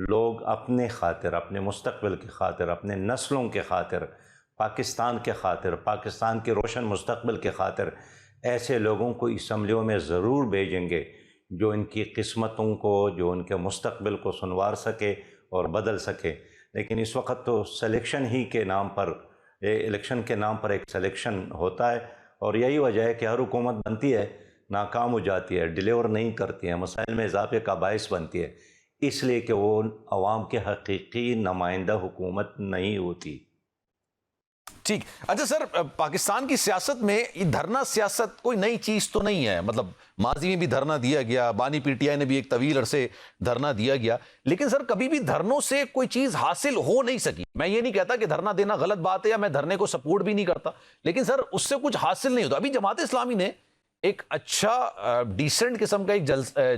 لوگ اپنے خاطر، اپنے مستقبل کی خاطر، اپنے نسلوں کے خاطر، پاکستان کے خاطر، پاکستان کے روشن مستقبل کے خاطر ایسے لوگوں کو اسمبلیوں میں ضرور بھیجیں گے جو ان کی قسمتوں کو، جو ان کے مستقبل کو سنوار سکے اور بدل سکے۔ لیکن اس وقت تو سلیکشن ہی کے نام پر، الیکشن کے نام پر ایک سلیکشن ہوتا ہے، اور یہی وجہ ہے کہ ہر حکومت بنتی ہے ناکام ہو جاتی ہے، ڈیلیور نہیں کرتی ہے، مسائل میں اضافے کا باعث بنتی ہے، اس لیے کہ وہ عوام کے حقیقی نمائندہ حکومت نہیں ہوتی۔ ٹھیک۔ اچھا سر، پاکستان کی سیاست میں یہ دھرنا سیاست کوئی نئی چیز تو نہیں ہے، مطلب ماضی میں بھی دھرنا دیا گیا، بانی پی ٹی آئی نے بھی ایک طویل عرصے دھرنا دیا گیا، لیکن سر کبھی بھی دھرنوں سے کوئی چیز حاصل ہو نہیں سکی۔ میں یہ نہیں کہتا کہ دھرنا دینا غلط بات ہے یا میں دھرنے کو سپورٹ بھی نہیں کرتا، لیکن سر اس سے کچھ حاصل نہیں ہوتا۔ ابھی جماعت اسلامی نے ایک اچھا ڈیسنٹ قسم کا ایک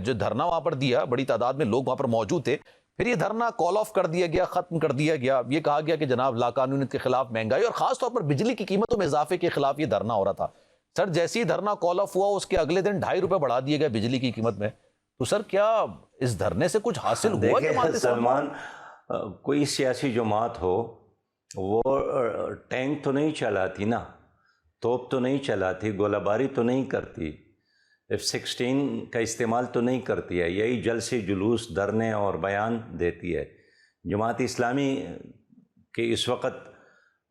جو دھرنا وہاں پر دیا، بڑی تعداد میں لوگ وہاں پر موجود تھے، پھر یہ دھرنا کال آف کر دیا گیا، ختم کر دیا گیا۔ یہ کہا گیا کہ جناب لاقانونیت کے خلاف مہنگائی اور خاص طور پر بجلی کی قیمتوں میں اضافے کے خلاف یہ دھرنا ہو رہا تھا۔ سر جیسے ہی دھرنا کال آف ہوا، اس کے اگلے دن 2.5 روپے بڑھا دیے گئے بجلی کی قیمت میں۔ تو سر کیا اس دھرنے سے کچھ حاصل ہوا؟ دیکھیں سلمان، کوئی سیاسی جماعت ہو وہ ٹینک تو نہیں چلاتی نا، توپ تو نہیں چلاتی، گولہ باری تو نہیں کرتی، F-16 کا استعمال تو نہیں کرتی ہے، یہی جلسے جلوس، دھرنے اور بیان دیتی ہے۔ جماعت اسلامی کے اس وقت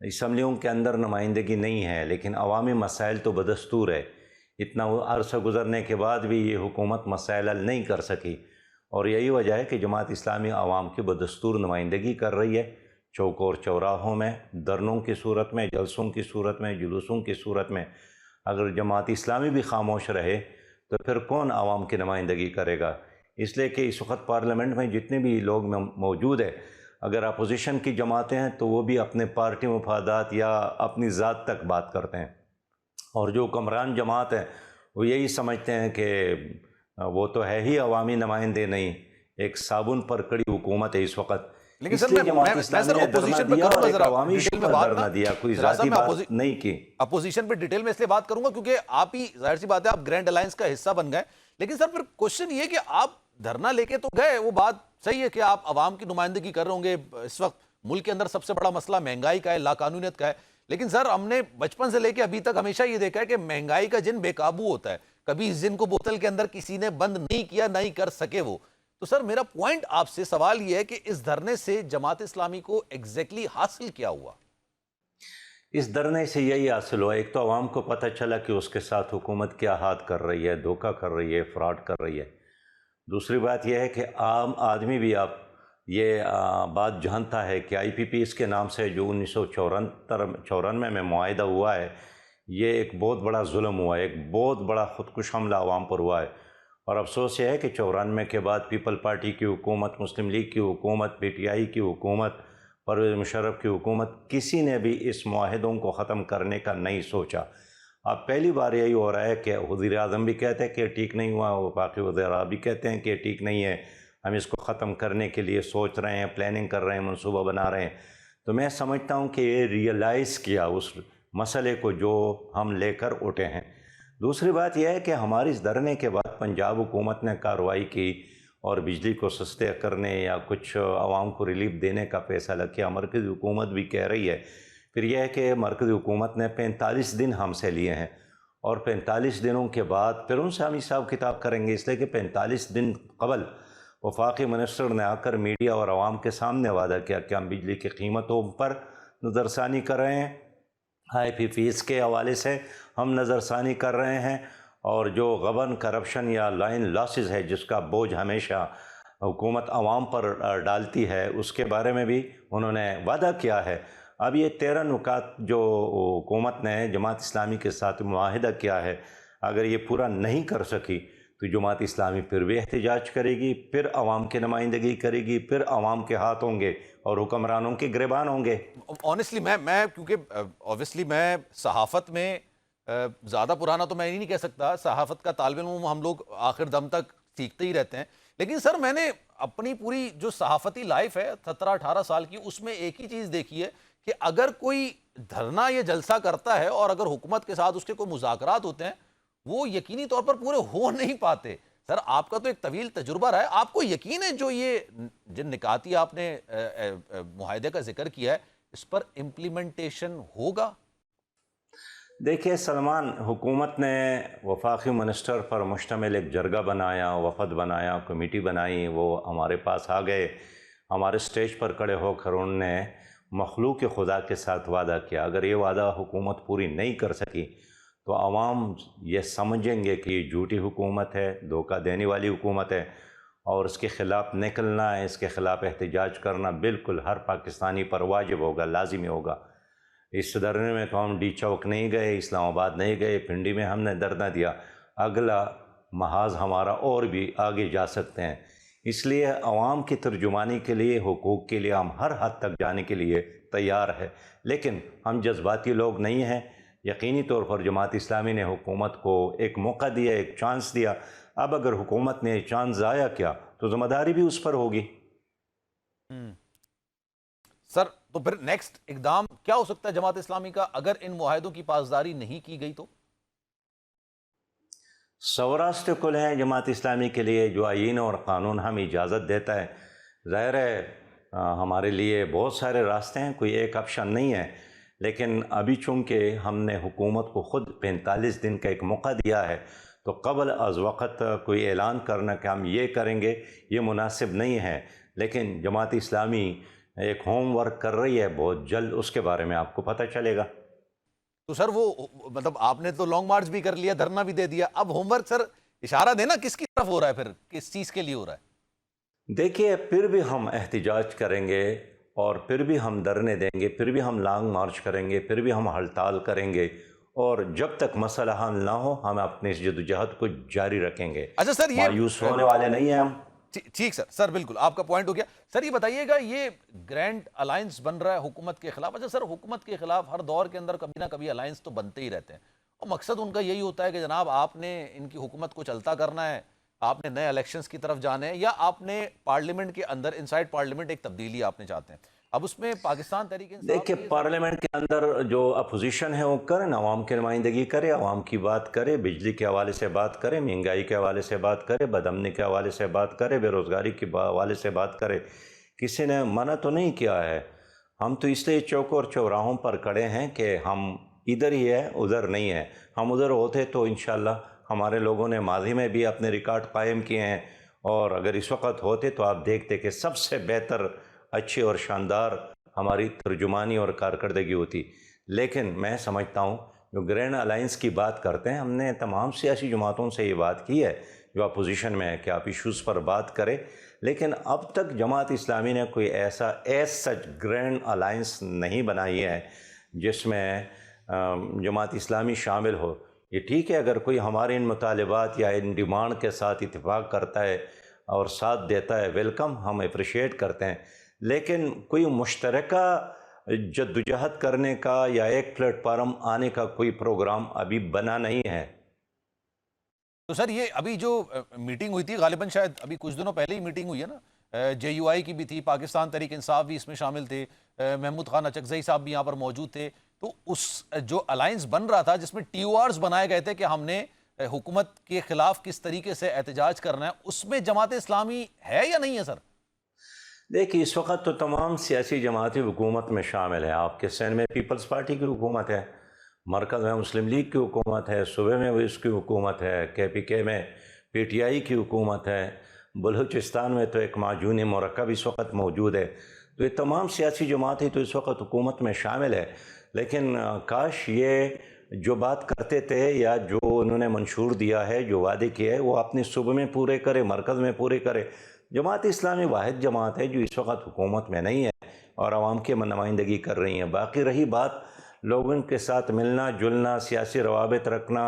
اسمبلیوں کے اندر نمائندگی نہیں ہے، لیکن عوامی مسائل تو بدستور ہے۔ اتنا عرصہ گزرنے کے بعد بھی یہ حکومت مسائل حل نہیں کر سکی، اور یہی وجہ ہے کہ جماعت اسلامی عوام کی بدستور نمائندگی کر رہی ہے، چوک اور چوراہوں میں، دھرنوں کی صورت میں، جلسوں کی صورت میں، جلوسوں کی صورت میں۔ اگر جماعت اسلامی بھی خاموش رہے تو پھر کون عوام کی نمائندگی کرے گا؟ اس لیے کہ اس وقت پارلیمنٹ میں جتنے بھی لوگ موجود ہیں، اگر اپوزیشن کی جماعتیں ہیں تو وہ بھی اپنے پارٹی مفادات یا اپنی ذات تک بات کرتے ہیں، اور جو حکمران جماعت ہیں وہ یہی سمجھتے ہیں کہ وہ تو ہے ہی عوامی نمائندے نہیں، ایک صابن پر کڑی حکومت ہے اس وقت۔ لیکن اس سر لیے جماعت اسلامی نے دھرنا دیا اور ایک عوامی ایشو پر دھرنا دیا، کوئی ذاتی بات نہیں کی۔ اپوزیشن پہ ڈیٹیل میں اس لیے بات کروں گا کیونکہ آپ ہی، ظاہر سی بات ہے، آپ گرینڈ الائنس کا حصہ بن گئے، لیکن سر پھر کوشچن یہ کہ آپ دھرنا لے کے تو گئے، وہ بات صحیح ہے کہ آپ عوام کی نمائندگی کر رہے ہوں گے۔ اس وقت ملک کے اندر سب سے بڑا مسئلہ مہنگائی کا ہے، لاقانونیت کا ہے، لیکن سر ہم نے بچپن سے لے کے ابھی تک ہمیشہ یہ دیکھا ہے کہ مہنگائی کا جن بے قابو ہوتا ہے، کبھی اس جن کو بوتل کے اندر کسی نے بند نہیں کیا، نہیں کر سکے وہ۔ تو سر میرا پوائنٹ آپ سے سوال یہ ہے کہ اس دھرنے سے جماعت اسلامی کو ایگزیکٹلی حاصل کیا ہوا؟ اس دھرنے سے یہی حاصل ہوا، ایک تو عوام کو پتہ چلا کہ اس کے ساتھ حکومت کیا ہاتھ کر رہی ہے، دھوکہ کر رہی ہے، فراڈ کر رہی ہے۔ دوسری بات یہ ہے کہ عام آدمی بھی اب یہ بات جانتا ہے کہ آئی پی پی اس کے نام سے جو 1994 میں معاہدہ ہوا ہے، یہ ایک بہت بڑا ظلم ہوا ہے، ایک بہت بڑا خودکش حملہ عوام پر ہوا ہے۔ اور افسوس یہ ہے کہ 94 کے بعد پیپل پارٹی کی حکومت، مسلم لیگ کی حکومت، پی ٹی آئی کی حکومت، پرویز مشرف کی حکومت، کسی نے بھی اس معاہدوں کو ختم کرنے کا نہیں سوچا۔ اب پہلی بار یہی ہو رہا ہے کہ وزیر اعظم بھی کہتے ہیں کہ ٹھیک نہیں ہوا، وہ باقی وزراء بھی کہتے ہیں کہ ٹھیک نہیں ہے، ہم اس کو ختم کرنے کے لیے سوچ رہے ہیں، پلاننگ کر رہے ہیں، منصوبہ بنا رہے ہیں۔ تو میں سمجھتا ہوں کہ یہ ریئلائز کیا اس مسئلے کو جو ہم لے کر اٹھے ہیں۔ دوسری بات یہ ہے کہ ہماری اس دھرنے کے بعد پنجاب حکومت نے کارروائی کی اور بجلی کو سستے کرنے یا کچھ عوام کو ریلیف دینے کا فیصلہ کیا۔ مرکزی حکومت بھی کہہ رہی ہے۔ پھر یہ ہے کہ مرکزی حکومت نے 45 دن ہم سے لیے ہیں، اور 45 دنوں کے بعد پھر ان سے ہم حساب کتاب کریں گے، اس لیے کہ 45 دن قبل وفاقی منسٹر نے آ کر میڈیا اور عوام کے سامنے وعدہ کیا کہ ہم بجلی کی قیمتوں پر نظر ثانی کر رہے ہیں، آئی پی فیس کے حوالے سے ہم نظر ثانی کر رہے ہیں، اور جو غبن، کرپشن یا لائن لاسز ہے جس کا بوجھ ہمیشہ حکومت عوام پر ڈالتی ہے، اس کے بارے میں بھی انہوں نے وعدہ کیا ہے۔ اب یہ 13 نکات جو حکومت نے جماعت اسلامی کے ساتھ معاہدہ کیا ہے، اگر یہ پورا نہیں کر سکی تو جماعت اسلامی پھر بھی احتجاج کرے گی، پھر عوام کی نمائندگی کرے گی، پھر عوام کے ہاتھ ہوں گے اور حکمرانوں کے گریبان ہوں گے۔ آنیسٹلی میں کیونکہ آبویسلی میں صحافت میں زیادہ پرانا تو میں نہیں کہہ سکتا، صحافت کا طالب علم ہم لوگ آخر دم تک سیکھتے ہی رہتے ہیں، لیکن سر میں نے اپنی پوری جو صحافتی لائف ہے 17-18 سال کی، اس میں ایک ہی چیز دیکھی ہے کہ اگر کوئی دھرنا یا جلسہ کرتا ہے اور اگر حکومت کے ساتھ اس کے کوئی مذاکرات ہوتے ہیں، وہ یقینی طور پر پورے ہو نہیں پاتے۔ سر آپ کا تو ایک طویل تجربہ رہا ہے، آپ کو یقین ہے جو یہ جن نکاتی آپ نے معاہدے کا ذکر کیا ہے اس پر امپلیمنٹیشن ہوگا؟ دیکھیے سلمان، حکومت نے وفاقی منسٹر پر مشتمل ایک جرگہ بنایا، وفد بنایا، کمیٹی بنائی، وہ ہمارے پاس آ گئے، ہمارے سٹیج پر کھڑے ہو کر انہوں نے مخلوق خدا کے ساتھ وعدہ کیا اگر یہ وعدہ حکومت پوری نہیں کر سکی تو عوام یہ سمجھیں گے کہ یہ جھوٹی حکومت ہے، دھوکہ دینے والی حکومت ہے، اور اس کے خلاف نکلنا ہے، اس کے خلاف احتجاج کرنا بالکل ہر پاکستانی پر واجب ہوگا، لازمی ہوگا۔ اس دھرنے میں تو ہم ڈی چوک نہیں گئے، اسلام آباد نہیں گئے، پنڈی میں ہم نے دھرنا دیا، اگلا محاذ ہمارا اور بھی آگے جا سکتے ہیں۔ اس لیے عوام کی ترجمانی کے لیے، حقوق کے لیے ہم ہر حد تک جانے کے لیے تیار ہے، لیکن ہم جذباتی لوگ نہیں ہیں۔ یقینی طور پر جماعت اسلامی نے حکومت کو ایک موقع دیا، ایک چانس دیا، اب اگر حکومت نے چانس ضائع کیا تو ذمہ داری بھی اس پر ہوگی۔ سر تو پھر نیکسٹ اقدام کیا ہو سکتا ہے جماعت اسلامی کا اگر ان معاہدوں کی پاسداری نہیں کی گئی تو؟ 100 راستے کھلے ہیں جماعت اسلامی کے لیے، جو آئین اور قانون ہمیں اجازت دیتا ہے۔ ظاہر ہے ہمارے لیے بہت سارے راستے ہیں، کوئی ایک آپشن نہیں ہے، لیکن ابھی چونکہ ہم نے حکومت کو خود 45 دن کا ایک موقع دیا ہے تو قبل از وقت کوئی اعلان کرنا کہ ہم یہ کریں گے یہ مناسب نہیں ہے، لیکن جماعت اسلامی ایک ہوم ورک کر رہی ہے، بہت جلد اس کے بارے میں آپ کو پتہ چلے گا۔ تو سر وہ مطلب آپ نے تو لانگ مارچ بھی کر لیا، دھرنا بھی دے دیا، اب ہوم ورک سر اشارہ دینا کس کی طرف ہو رہا ہے، پھر کس چیز کے لیے ہو رہا ہے؟ دیکھیے پھر بھی ہم احتجاج کریں گے، اور پھر بھی ہم دھرنے دیں گے، پھر بھی ہم لانگ مارچ کریں گے، پھر بھی ہم ہڑتال کریں گے، اور جب تک مسئلہ حل نہ ہو ہم اپنی اس جدوجہد کو جاری رکھیں گے۔ اچھا سر یہ مایوس ہونے والے نہیں ہیں ہم۔ ٹھیک سر بالکل آپ کا پوائنٹ ہو گیا۔ سر یہ بتائیے گا یہ گرینڈ الائنس بن رہا ہے حکومت کے خلاف، اچھا سر حکومت کے خلاف ہر دور کے اندر کبھی نہ کبھی الائنس تو بنتے ہی رہتے ہیں، اور مقصد ان کا یہی ہوتا ہے کہ جناب آپ نے ان کی حکومت کو چلتا کرنا ہے، آپ نے نئے الیکشنز کی طرف جانا ہے، یا آپ نے پارلیمنٹ کے اندر انسائیڈ پارلیمنٹ ایک تبدیلی آپ نے چاہتے ہیں۔ اب اس میں پاکستان تحریک انصاف دیکھیں پارلیمنٹ کے اندر جو اپوزیشن ہے وہ کریں، عوام کی نمائندگی کرے، عوام کی بات کرے، بجلی کے حوالے سے بات کرے، مہنگائی کے حوالے سے بات کرے، بدامنی کے حوالے سے بات کرے، بے روزگاری کے حوالے سے بات کرے، کسی نے منع تو نہیں کیا ہے۔ ہم تو اس لیے چوک اور چوراہوں پر کھڑے ہیں کہ ہم ادھر ہی ہے، ادھر نہیں ہے۔ ہم ادھر ہوتے تو انشاءاللہ ہمارے لوگوں نے ماضی میں بھی اپنے ریکارڈ قائم کیے ہیں، اور اگر اس وقت ہوتے تو آپ دیکھتے کہ سب سے بہتر، اچھی اور شاندار ہماری ترجمانی اور کارکردگی ہوتی۔ لیکن میں سمجھتا ہوں جو گرینڈ الائنس کی بات کرتے ہیں، ہم نے تمام سیاسی جماعتوں سے یہ بات کی ہے جو اپوزیشن میں ہے کہ آپ ایشوز پر بات کریں، لیکن اب تک جماعت اسلامی نے کوئی ایسا سچ گرینڈ الائنس نہیں بنائی ہے جس میں جماعت اسلامی شامل ہو۔ یہ ٹھیک ہے اگر کوئی ہمارے ان مطالبات یا ان ڈیمانڈ کے ساتھ اتفاق کرتا ہے اور ساتھ دیتا ہے، ویلکم، ہم اپریشیٹ کرتے ہیں، لیکن کوئی مشترکہ جدوجہد کرنے کا یا ایک پلیٹ فارم آنے کا کوئی پروگرام ابھی بنا نہیں ہے۔ تو سر یہ ابھی جو میٹنگ ہوئی تھی، غالباً شاید ابھی کچھ دنوں پہلے ہی میٹنگ ہوئی ہے نا، جے یو آئی کی بھی تھی، پاکستان تحریک انصاف بھی اس میں شامل تھے، محمود خان اچکزئی صاحب بھی یہاں پر موجود تھے، تو اس جو الائنس بن رہا تھا جس میں ٹی او آرز بنائے گئے تھے کہ ہم نے حکومت کے خلاف کس طریقے سے احتجاج کرنا ہے، اس میں جماعت اسلامی ہے یا نہیں ہے سر؟ دیکھیے اس وقت تو تمام سیاسی جماعتیں حکومت میں شامل ہیں۔ آپ کے سندھ میں پیپلز پارٹی کی حکومت ہے، مرکز میں مسلم لیگ کی حکومت ہے، صوبے میں اس کی حکومت ہے، کے پی کے میں پی ٹی آئی کی حکومت ہے، بلوچستان میں تو ایک معجون مرکب اس وقت موجود ہے۔ تو یہ تمام سیاسی جماعتیں تو اس وقت حکومت میں شامل ہے، لیکن کاش یہ جو بات کرتے تھے یا جو انہوں نے منشور دیا ہے، جو وعدے کیے ہیں، وہ اپنے صوبے میں پورے کرے، مرکز میں پورے کرے۔ جماعت اسلامی واحد جماعت ہے جو اس وقت حکومت میں نہیں ہے اور عوام کی نمائندگی کر رہی ہیں۔ باقی رہی بات لوگوں کے ساتھ ملنا جلنا، سیاسی روابط رکھنا،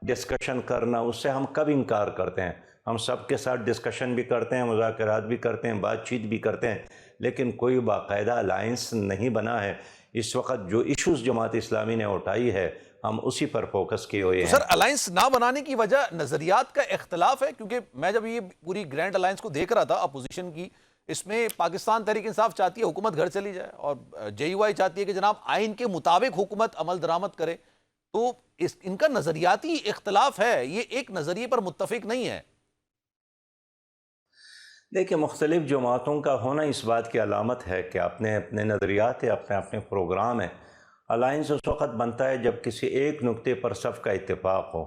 ڈسکشن کرنا، اس سے ہم کب انکار کرتے ہیں؟ ہم سب کے ساتھ ڈسکشن بھی کرتے ہیں، مذاکرات بھی کرتے ہیں، بات چیت بھی کرتے ہیں، لیکن کوئی باقاعدہ الائنس نہیں بنا ہے۔ اس وقت جو ایشوز جماعت اسلامی نے اٹھائی ہے ہم اسی پر فوکس کیے ہوئے ہیں۔ سر الائنس نہ بنانے کی وجہ نظریات کا اختلاف ہے، کیونکہ میں جب یہ پوری گرینڈ الائنس کو دیکھ رہا تھا اپوزیشن کی، اس میں پاکستان تحریک انصاف چاہتی ہے حکومت گھر چلی جائے، اور جے یو آئی چاہتی ہے کہ جناب آئین کے مطابق حکومت عمل درآمد کرے، تو ان کا نظریاتی اختلاف ہے، یہ ایک نظریے پر متفق نہیں ہے۔ دیکھیے مختلف جماعتوں کا ہونا اس بات کی علامت ہے کہ اپنے اپنے نظریات ہیں، اپنے اپنے پروگرام ہیں۔ الائنس اس وقت بنتا ہے جب کسی ایک نقطے پر سب کا اتفاق ہو۔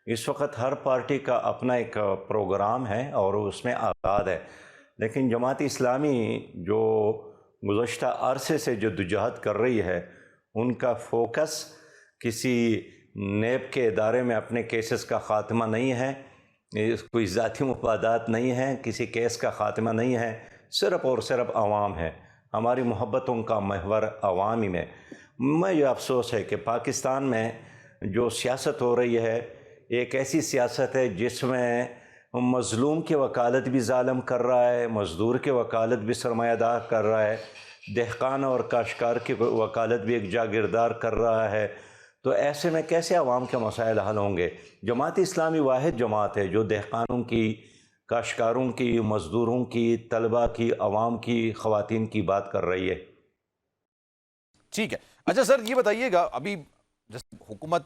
اس وقت ہر پارٹی کا اپنا ایک پروگرام ہے اور اس میں آزاد ہے، لیکن جماعت اسلامی جو گزشتہ عرصے سے جدوجہد کر رہی ہے، ان کا فوکس کسی نیب کے ادارے میں اپنے کیسز کا خاتمہ نہیں ہے، کوئی ذاتی مفادات نہیں ہیں، کسی کیس کا خاتمہ نہیں ہے، صرف اور صرف عوام ہے۔ ہماری محبتوں کا محور عوامی میں یہ افسوس ہے کہ پاکستان میں جو سیاست ہو رہی ہے ایک ایسی سیاست ہے جس میں مظلوم کی وکالت بھی ظالم کر رہا ہے، مزدور کی وکالت بھی سرمایہ دار کر رہا ہے، دہقان اور کاشتکار کی وکالت بھی ایک جاگیردار کر رہا ہے۔ تو ایسے میں کیسے عوام کے مسائل حل ہوں گے؟ جماعت اسلامی واحد جماعت ہے جو دہقانوں کی، کاشتکاروں کی، مزدوروں کی، طلبہ کی، عوام کی، خواتین کی بات کر رہی ہے۔ ٹھیک ہے، اچھا سر یہ بتائیے گا، ابھی جیسے حکومت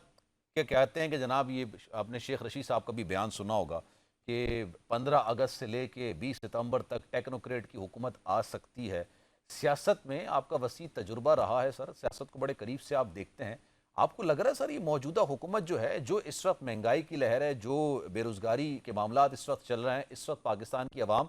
کے کہتے ہیں کہ جناب یہ آپ نے شیخ رشید صاحب کا بھی بیان سنا ہوگا کہ 15 اگست سے لے کے 20 ستمبر تک ٹیکنوکریٹ کی حکومت آ سکتی ہے۔ سیاست میں آپ کا وسیع تجربہ رہا ہے سر، سیاست کو بڑے قریب سے آپ دیکھتے ہیں، آپ کو لگ رہا ہے سر یہ موجودہ حکومت جو ہے، جو اس وقت مہنگائی کی لہر ہے، جو بے روزگاری کے معاملات اس وقت چل رہے ہیں، اس وقت پاکستان کی عوام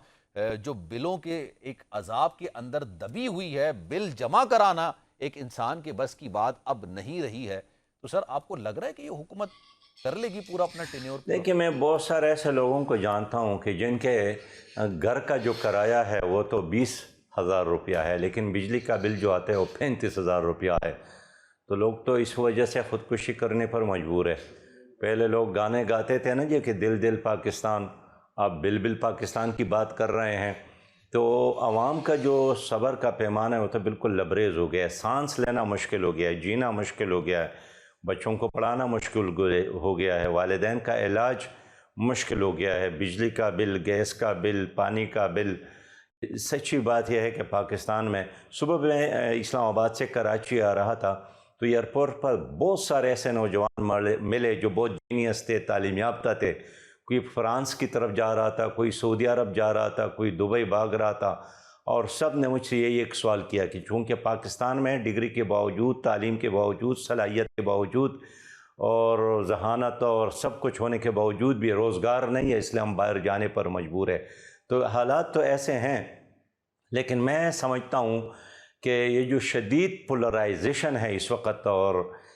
جو بلوں کے ایک عذاب کے اندر دبی ہوئی ہے، بل جمع کرانا ایک انسان کے بس کی بات اب نہیں رہی ہے، تو سر آپ کو لگ رہا ہے کہ یہ حکومت کر لے گی پورا اپنا ٹینیور پورا؟ دیکھیے میں بہت سارے ایسے لوگوں کو جانتا ہوں کہ جن کے گھر کا جو کرایہ ہے وہ تو 20,000 روپیہ ہے، لیکن بجلی کا بل جو آتا ہے وہ 35,000 روپیہ ہے۔ تو لوگ تو اس وجہ سے خودکشی کرنے پر مجبور ہے۔ پہلے لوگ گانے گاتے تھے نا جی کہ دل دل پاکستان، اب بل بل پاکستان کی بات کر رہے ہیں۔ تو عوام کا جو صبر کا پیمانہ ہے وہ تو بالکل لبریز ہو گیا ہے، سانس لینا مشکل ہو گیا ہے، جینا مشکل ہو گیا ہے، بچوں کو پڑھانا مشکل ہو گیا ہے، والدین کا علاج مشکل ہو گیا ہے، بجلی کا بل، گیس کا بل، پانی کا بل۔ سچی بات یہ ہے کہ پاکستان میں صبح میں اسلام آباد سے کراچی آ رہا تھا تو ایئرپورٹ پر بہت سارے ایسے نوجوان ملے جو بہت جینیس تھے، تعلیم یافتہ تھے، کوئی فرانس کی طرف جا رہا تھا، کوئی سعودی عرب جا رہا تھا، کوئی دبئی بھاگ رہا تھا، اور سب نے مجھ سے یہی ایک سوال کیا کہ چونکہ پاکستان میں ڈگری کے باوجود، تعلیم کے باوجود، صلاحیت کے باوجود اور ذہانت اور سب کچھ ہونے کے باوجود بھی روزگار نہیں ہے، اس لیے ہم باہر جانے پر مجبور ہے۔ تو حالات تو ایسے ہیں، لیکن میں سمجھتا ہوں کہ یہ جو شدید پولرائزیشن ہے اس وقت، اور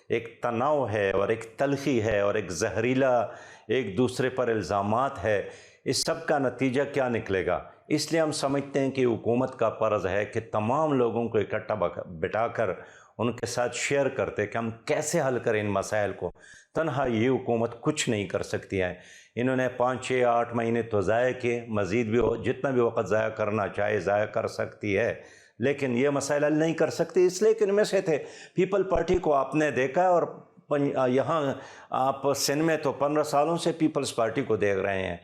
ایک تناؤ ہے اور ایک تلخی ہے اور ایک زہریلا ایک دوسرے پر الزامات ہے، اس سب کا نتیجہ کیا نکلے گا؟ اس لیے ہم سمجھتے ہیں کہ حکومت کا فرض ہے کہ تمام لوگوں کو اکٹھا بٹھا کر ان کے ساتھ شیئر کرتے کہ ہم کیسے حل کریں ان مسائل کو۔ تنہا یہ حکومت کچھ نہیں کر سکتی ہے۔ انہوں نے 5 6 8 مہینے تو ضائع کیے، مزید بھی جتنا بھی وقت ضائع کرنا چاہے ضائع کر سکتی ہے، لیکن یہ مسائل حل نہیں کر سکتی، اس لیے کہ ان میں سے تھے۔ پیپل پارٹی کو آپ نے دیکھا ہے، اور یہاں آپ سندھ میں تو 15 سالوں سے پیپلز پارٹی کو دیکھ رہے ہیں،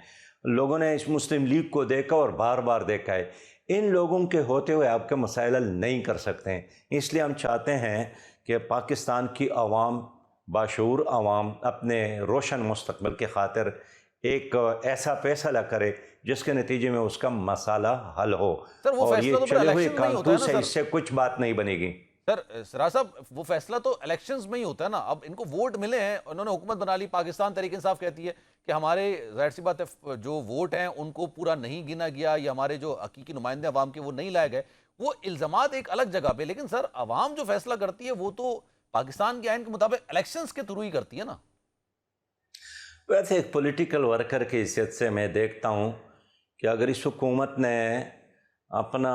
لوگوں نے اس مسلم لیگ کو دیکھا اور بار بار دیکھا ہے۔ ان لوگوں کے ہوتے ہوئے آپ کے مسائل حل نہیں کر سکتے ہیں۔ اس لیے ہم چاہتے ہیں کہ پاکستان کی عوام، باشعور عوام، اپنے روشن مستقبل کی خاطر ایک ایسا فیصلہ کرے جس کے نتیجے میں اس کا مسئلہ حل ہو، سر وہ اور فیصلہ یہ تو پھر چلے ہوئے الیکشن میں ہی ہوتا ہے کارتوس نا ہے، سر۔ اس سے کچھ بات نہیں بنے گی۔ سر سراج صاحب وہ فیصلہ تو الیکشنز میں ہی ہوتا ہے نا، اب ان کو ووٹ ملے ہیں، انہوں نے حکومت بنا لی، پاکستان تحریک انصاف کہتی ہے کہ ہمارے ظاہر سی بات ہے جو ووٹ ہیں ان کو پورا نہیں گنا گیا، یا ہمارے جو حقیقی نمائندے عوام کے وہ نہیں لائے گئے، وہ الزامات ایک الگ جگہ پہ، لیکن سر عوام جو فیصلہ کرتی ہے وہ تو پاکستان کے آئین کے مطابق الیکشنز کے تھرو ہی کرتی ہے نا۔ ویسے ایک پولیٹیکل ورکر کی حیثیت سے میں دیکھتا ہوں کہ اگر اس حکومت نے اپنا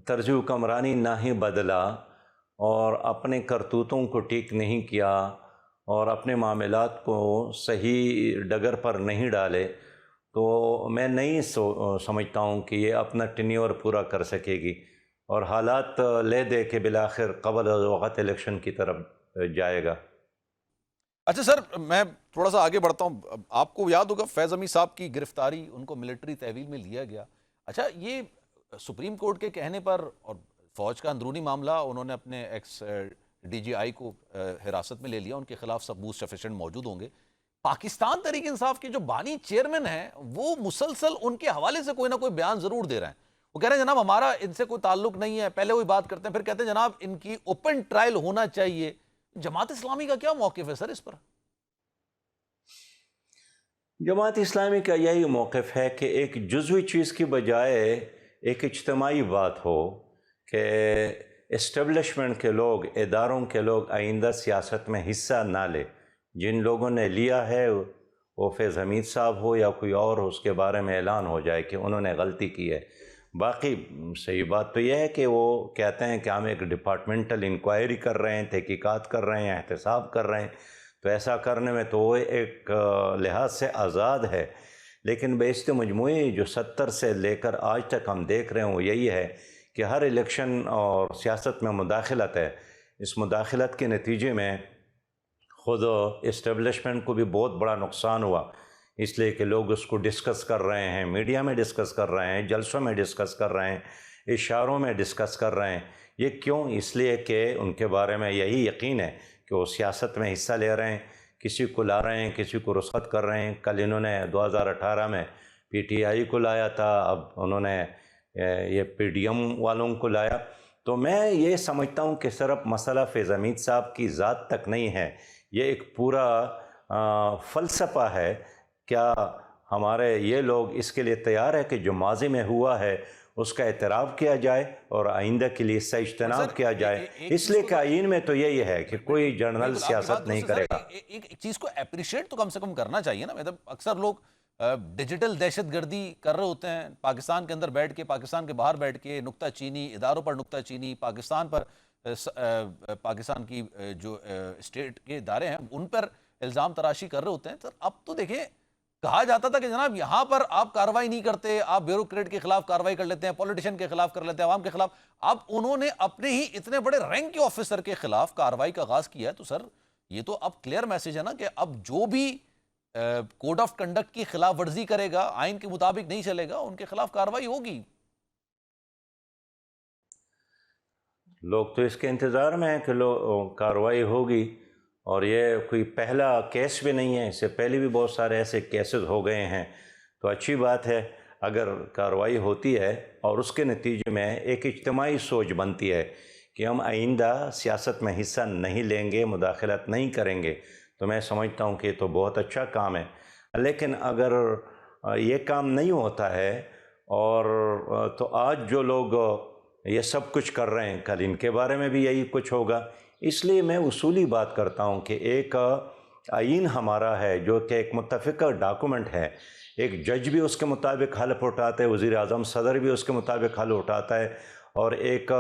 طرز حکمرانی نہ ہی بدلا اور اپنے کرتوتوں کو ٹھیک نہیں کیا اور اپنے معاملات کو صحیح ڈگر پر نہیں ڈالے، تو میں نہیں سمجھتا ہوں کہ یہ اپنا ٹینیور پورا کر سکے گی، اور حالات لے دے کے بالآخر قبل از وقت الیکشن کی طرف جائے گا۔ اچھا سر میں تھوڑا سا آگے بڑھتا ہوں، آپ کو یاد ہوگا فیض امی صاحب کی گرفتاری، ان کو ملٹری تحویل میں لیا گیا۔ اچھا یہ سپریم کورٹ کے کہنے پر اور فوج کا اندرونی معاملہ، انہوں نے اپنے ایکس ڈی جی آئی کو حراست میں لے لیا، ان کے خلاف ثبوت سفیشنٹ موجود ہوں گے، پاکستان تحریک انصاف کے جو بانی چیئرمین ہیں وہ مسلسل ان کے حوالے سے کوئی نہ کوئی بیان ضرور دے رہے ہیں. وہ کہہ رہے ہیں جناب ہمارا ان سے کوئی تعلق نہیں ہے. پہلے وہی بات کرتے ہیں پھر کہتے ہیں جناب ان کی اوپن ٹرائل ہونا چاہیے. جماعت اسلامی کا کیا موقف ہے سر اس پر؟ جماعت اسلامی کا یہی موقف ہے کہ ایک جزوی چیز کی بجائے ایک اجتماعی بات ہو کہ اسٹیبلشمنٹ کے لوگ، اداروں کے لوگ آئندہ سیاست میں حصہ نہ لے. جن لوگوں نے لیا ہے وہ فیض حمید صاحب ہو یا کوئی اور، اس کے بارے میں اعلان ہو جائے کہ انہوں نے غلطی کی ہے. باقی صحیح بات تو یہ ہے کہ وہ کہتے ہیں کہ ہم ایک ڈپارٹمنٹل انکوائری کر رہے ہیں، تحقیقات کر رہے ہیں، احتساب کر رہے ہیں. تو ایسا کرنے میں تو وہ ایک لحاظ سے آزاد ہے. لیکن بیشتر مجموعی جو 70 سے لے کر آج تک ہم دیکھ رہے ہیں وہ یہی ہے کہ ہر الیکشن اور سیاست میں مداخلت ہے. اس مداخلت کے نتیجے میں خود اسٹیبلشمنٹ کو بھی بہت بڑا نقصان ہوا، اس لیے کہ لوگ اس کو ڈسکس کر رہے ہیں، میڈیا میں ڈسکس کر رہے ہیں، جلسوں میں ڈسکس کر رہے ہیں، اشاروں میں ڈسکس کر رہے ہیں. یہ کیوں؟ اس لیے کہ ان کے بارے میں یہی یقین ہے کہ وہ سیاست میں حصہ لے رہے ہیں، کسی کو لا رہے ہیں، کسی کو رخصت کر رہے ہیں. کل انہوں نے 2018 میں پی ٹی آئی کو لایا تھا، اب انہوں نے یہ پی ڈی ایم والوں کو لایا. تو میں یہ سمجھتا ہوں کہ صرف مسئلہ فیض حمید صاحب کی ذات تک نہیں ہے، یہ ایک پورا فلسفہ ہے. کیا ہمارے یہ لوگ اس کے لیے تیار ہے کہ جو ماضی میں ہوا ہے اس کا اعتراف کیا جائے اور آئندہ کے لیے اس سے اجتناب کیا جائے؟ اس لیے کہ آئین میں تو یہی ہے کہ کوئی جنرل سیاست نہیں کرے گا. ایک چیز کو اپریشیٹ تو کم سے کم کرنا چاہیے نا. مطلب اکثر لوگ ڈیجیٹل دہشت گردی کر رہے ہوتے ہیں، پاکستان کے اندر بیٹھ کے، پاکستان کے باہر بیٹھ کے نکتہ چینی، اداروں پر نکتہ چینی، پاکستان پر، پاکستان کی جو اسٹیٹ کے ادارے ہیں ان پر الزام تراشی کر رہے ہوتے ہیں. سر اب تو دیکھیں کہا جاتا تھا کہ جناب یہاں پر آپ کارروائی نہیں کرتے، آپ بیوروکریٹ کے خلاف کارروائی کر لیتے ہیں، پولیٹیشین کے خلاف کر لیتے ہیں، عوام کے خلاف. اب انہوں نے اپنے ہی اتنے بڑے رینک کے آفیسر کے خلاف کارروائی کا آغاز کیا ہے. تو سر یہ تو اب کلیئر میسج ہے نا کہ اب جو بھی کوڈ آف کنڈکٹ کی خلاف ورزی کرے گا، آئین کے مطابق نہیں چلے گا، ان کے خلاف کارروائی ہوگی. لوگ تو اس کے انتظار میں ہیں کہ کارروائی ہوگی. اور یہ کوئی پہلا کیس بھی نہیں ہے، اس سے پہلے بھی بہت سارے ایسے کیسز ہو گئے ہیں. تو اچھی بات ہے اگر کارروائی ہوتی ہے اور اس کے نتیجے میں ایک اجتماعی سوچ بنتی ہے کہ ہم آئندہ سیاست میں حصہ نہیں لیں گے، مداخلت نہیں کریں گے. تو میں سمجھتا ہوں کہ یہ تو بہت اچھا کام ہے. لیکن اگر یہ کام نہیں ہوتا ہے اور تو آج جو لوگ یہ سب کچھ کر رہے ہیں کل ان کے بارے میں بھی یہی کچھ ہوگا. اس لیے میں اصولی بات کرتا ہوں کہ ایک آئین ہمارا ہے جو کہ ایک متفقہ ڈاکومنٹ ہے. ایک جج بھی اس کے مطابق حلف اٹھاتا ہے، وزیر اعظم صدر بھی اس کے مطابق حلف اٹھاتا ہے، اور ایک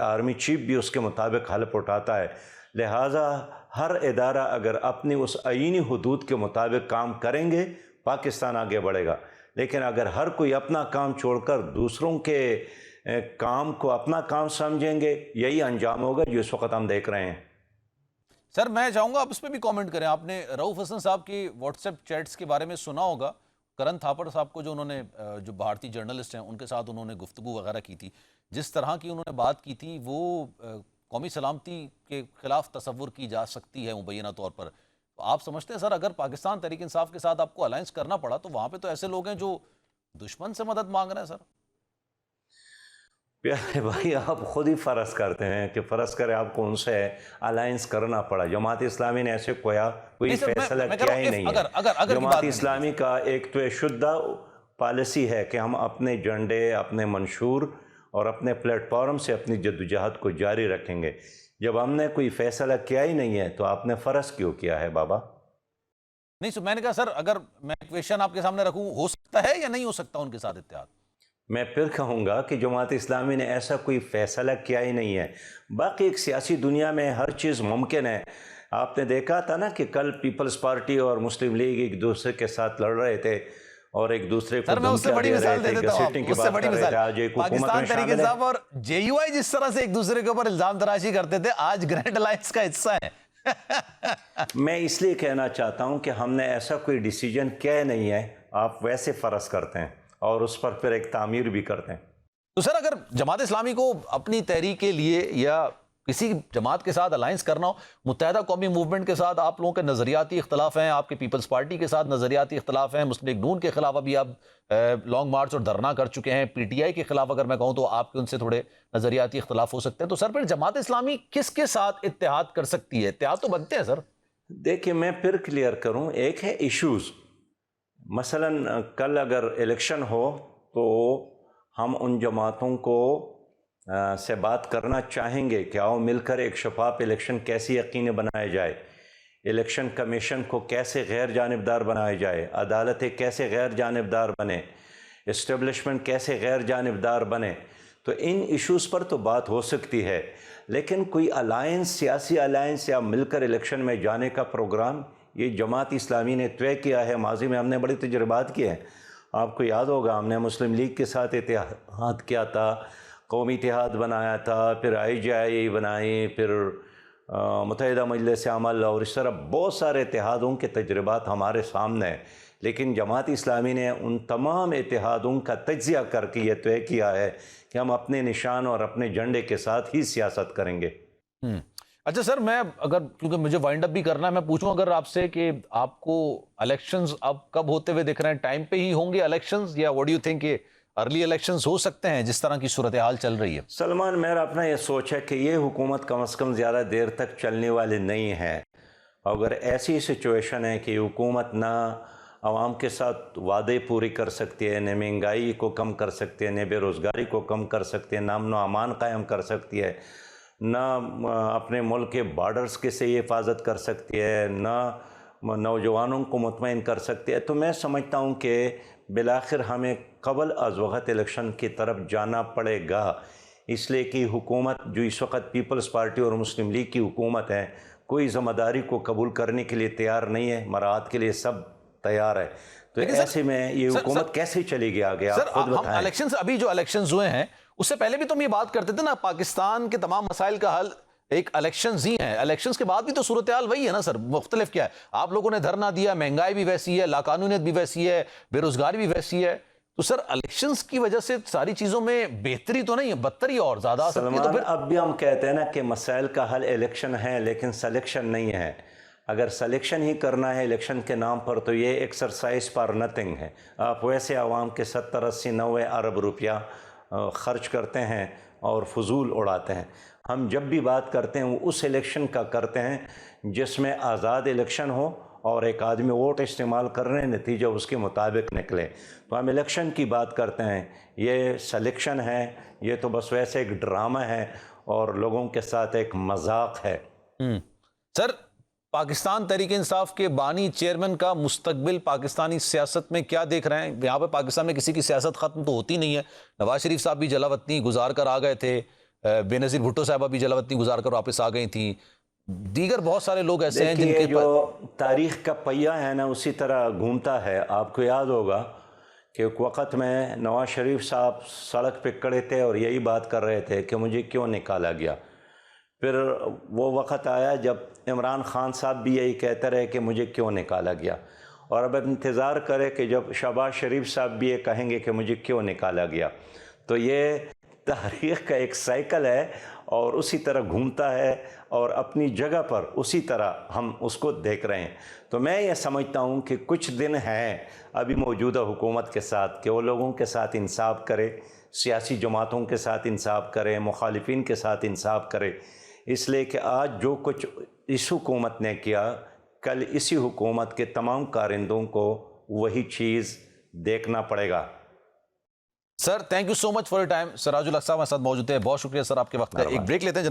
آرمی چیف بھی اس کے مطابق حلف اٹھاتا ہے. لہٰذا ہر ادارہ اگر اپنی اس آئینی حدود کے مطابق کام کریں گے پاکستان آگے بڑھے گا. لیکن اگر ہر کوئی اپنا کام چھوڑ کر دوسروں کے کام کو اپنا کام سمجھیں گے، یہی انجام ہوگا جو اس وقت ہم دیکھ رہے ہیں. سر میں چاہوں گا آپ اس پہ بھی کامنٹ کریں. آپ نے رؤف حسن صاحب کی واٹس ایپ چیٹس کے بارے میں سنا ہوگا. کرن تھاپڑ صاحب کو جو انہوں نے جو بھارتی جرنلسٹ ہیں ان کے ساتھ انہوں نے گفتگو وغیرہ کی تھی، جس طرح کی انہوں نے بات کی تھی وہ قومی سلامتی کے خلاف تصور کی جا سکتی ہے مبینہ طور پر. تو آپ سمجھتے ہیں سر اگر پاکستان تحریک انصاف کے ساتھ آپ کو الائنس کرنا پڑا تو وہاں پہ تو ایسے لوگ ہیں جو دشمن سے مدد مانگ رہے ہیں؟ سر پیارے بھائی آپ خود ہی فرض کرتے ہیں کہ فرض کرے آپ کو ان سے الائنس کرنا پڑا. جماعت اسلامی نے ایسے کوئی فیصلہ کیا ہی نہیں ہے. جماعت اسلامی کا ایک تو شدہ پالیسی ہے کہ ہم اپنے جھنڈے، اپنے منشور اور اپنے پلیٹ فارم سے اپنی جدوجہد کو جاری رکھیں گے. جب ہم نے کوئی فیصلہ کیا ہی نہیں ہے تو آپ نے فرض کیوں کیا ہے بابا؟ نہیں سر میں نے کہا سر اگر میں کویشچن آپ کے سامنے رکھوں، ہو سکتا ہے یا نہیں ہو سکتا ان کے ساتھ اتحاد؟ میں پھر کہوں گا کہ جماعت اسلامی نے ایسا کوئی فیصلہ کیا ہی نہیں ہے. باقی ایک سیاسی دنیا میں ہر چیز ممکن ہے. آپ نے دیکھا تھا نا کہ کل پیپلز پارٹی اور مسلم لیگ ایک دوسرے کے ساتھ لڑ رہے تھے اور ایک دوسرے کو دھمکیاں دے رہے تھے، گھسیٹنے کی بات کر رہے تھے. آج ایک حکومت میں شامل ہے. اور جے یو آئی جس طرح سے ایک دوسرے کے اوپر الزام تراشی کرتے تھے آج گرینڈ الائنس کا حصہ ہے. میں اس لیے کہنا چاہتا ہوں کہ ہم نے ایسا کوئی ڈیسیجن کیا نہیں ہے. آپ ویسے فرض کرتے ہیں اور اس پر پھر ایک تعمیر بھی کرتے ہیں. تو سر اگر جماعت اسلامی کو اپنی تحریک کے لیے یا کسی جماعت کے ساتھ الائنس کرنا ہو، متحدہ قومی موومنٹ کے ساتھ آپ لوگوں کے نظریاتی اختلاف ہیں، آپ کے پیپلز پارٹی کے ساتھ نظریاتی اختلاف ہیں، مسلم لیگ نون کے خلاف ابھی آپ لانگ مارچ اور دھرنا کر چکے ہیں، پی ٹی آئی کے خلاف اگر میں کہوں تو آپ کے ان سے تھوڑے نظریاتی اختلاف ہو سکتے ہیں، تو سر پھر جماعت اسلامی کس کے ساتھ اتحاد کر سکتی ہے؟ اتحاد تو بنتے ہیں سر۔ دیکھیں میں پھر کلیئر کروں، ایک ہے ایشوز، مثلا کل اگر الیکشن ہو تو ہم ان جماعتوں کو سے بات کرنا چاہیں گے کہ آؤ مل کر ایک شفاف الیکشن کیسے یقینی بنایا جائے، الیکشن کمیشن کو کیسے غیر جانبدار بنایا جائے، عدالتیں کیسے غیر جانبدار بنے، اسٹیبلشمنٹ کیسے غیر جانبدار بنے، تو ان ایشوز پر تو بات ہو سکتی ہے، لیکن کوئی الائنس، سیاسی الائنس یا مل کر الیکشن میں جانے کا پروگرام یہ جماعت اسلامی نے طے کیا ہے۔ ماضی میں ہم نے بڑے تجربات کیے ہیں، آپ کو یاد ہوگا ہم نے مسلم لیگ کے ساتھ اتحاد کیا تھا، قومی اتحاد بنایا تھا، پھر IJI بنائی، پھر متحدہ مجلس عمل، اور اس طرح بہت سارے اتحادوں کے تجربات ہمارے سامنے ہیں، لیکن جماعت اسلامی نے ان تمام اتحادوں کا تجزیہ کر کے یہ طے کیا ہے کہ ہم اپنے نشان اور اپنے جھنڈے کے ساتھ ہی سیاست کریں گے۔ اچھا سر، میں اگر کیونکہ مجھے وائنڈ اپ بھی کرنا ہے، میں پوچھوں اگر آپ سے کہ آپ کو الیکشنز اب کب ہوتے ہوئے دکھ رہے ہیں؟ ٹائم پہ ہی ہوں گے الیکشنز، یا واٹ ڈو یو تھنک کہ ارلی الیکشنز ہو سکتے ہیں جس طرح کی صورتحال چل رہی ہے؟ سلمان، میرا اپنا یہ سوچ ہے کہ یہ حکومت کم از کم زیادہ دیر تک چلنے والی نہیں ہے۔ اگر ایسی سچویشن ہے کہ حکومت نہ عوام کے ساتھ وعدے پوری کر سکتی ہے، نہ مہنگائی کو کم کر سکتی ہے، نہ بے روزگاری کو کم کر سکتی ہے، نہ امن و امان قائم کر سکتی ہے، نہ اپنے ملک کے بارڈرز کے سے حفاظت کر سکتی ہے، نہ نوجوانوں کو مطمئن کر سکتی ہے، تو میں سمجھتا ہوں کہ بالآخر ہمیں قبل از وقت الیکشن کی طرف جانا پڑے گا، اس لیے کہ حکومت جو اس وقت پیپلز پارٹی اور مسلم لیگ کی حکومت ہے، کوئی ذمہ داری کو قبول کرنے کے لیے تیار نہیں ہے، مراعات کے لیے سب تیار ہے، تو ایسے میں یہ حکومت کیسے چلے گی آگے؟ آپ خود بتائیں۔ الیکشنز ابھی جو الیکشنز ہوئے ہیں اس سے پہلے بھی تو ہم یہ بات کرتے تھے نا، پاکستان کے تمام مسائل کا حل ایک الیکشنز ہی ہیں، الیکشنز کے بعد بھی تو صورتحال وہی ہے نا سر، مختلف کیا ہے؟ آپ لوگوں نے دھرنا دیا، مہنگائی بھی ویسی ہے، لاقانونیت بھی ویسی ہے، بے روزگاری بھی ویسی ہے، تو سر الیکشنز کی وجہ سے ساری چیزوں میں بہتری تو نہیں ہے، بدتری اور زیادہ آ سکتی ہے۔ تو پھر اب بھی ہم کہتے ہیں نا کہ مسائل کا حل الیکشن ہے، لیکن سلیکشن نہیں ہے۔ اگر سلیکشن ہی کرنا ہے الیکشن کے نام پر تو یہ ایکسرسائز فار نتھنگ ہے۔ آپ ویسے عوام کے 70، 80، 90 ارب روپیہ خرچ کرتے ہیں اور فضول اڑاتے ہیں۔ ہم جب بھی بات کرتے ہیں وہ اس الیکشن کا کرتے ہیں جس میں آزاد الیکشن ہو اور ایک آدمی ووٹ استعمال کر رہے ہیں، نتیجہ اس کے مطابق نکلے، تو ہم الیکشن کی بات کرتے ہیں۔ یہ سلیکشن ہے، یہ تو بس ویسے ایک ڈرامہ ہے اور لوگوں کے ساتھ ایک مذاق ہے۔ سر، پاکستان تحریک انصاف کے بانی چیئرمین کا مستقبل پاکستانی سیاست میں کیا دیکھ رہے ہیں؟ یہاں پہ پاکستان میں کسی کی سیاست ختم تو ہوتی نہیں ہے، نواز شریف صاحب بھی جلاوطنی گزار کر آ گئے تھے، بے نظیر بھٹو صاحبہ بھی جلاوطنی گزار کر واپس آ گئی تھیں، دیگر بہت سارے لوگ ایسے ہیں جن کے جو تاریخ کا پہیہ ہے نا اسی طرح گھومتا ہے۔ آپ کو یاد ہوگا کہ ایک وقت میں نواز شریف صاحب سڑک پہ کھڑے تھے اور یہی بات کر رہے تھے کہ مجھے کیوں نکالا گیا، پھر وہ وقت آیا جب عمران خان صاحب بھی یہی کہتے رہے کہ مجھے کیوں نکالا گیا، اور اب انتظار کرے کہ جب شہباز شریف صاحب بھی یہ کہیں گے کہ مجھے کیوں نکالا گیا، تو یہ تاریخ کا ایک سائیکل ہے اور اسی طرح گھومتا ہے اور اپنی جگہ پر اسی طرح ہم اس کو دیکھ رہے ہیں۔ تو میں یہ سمجھتا ہوں کہ کچھ دن ہیں ابھی موجودہ حکومت کے ساتھ کہ وہ لوگوں کے ساتھ انصاف کرے، سیاسی جماعتوں کے ساتھ انصاف کرے، مخالفین کے ساتھ انصاف کرے، اس لیے کہ آج جو کچھ اس حکومت نے کیا، کل اسی حکومت کے تمام کارندوں کو وہی چیز دیکھنا پڑے گا۔ Sir thank you so much for your time. Siraj ul-Haq صاحب ہمارے ساتھ موجود ہیں، بہت شکریہ سر آپ کے وقت کا۔ ایک بریک لیتے ہیں جناب۔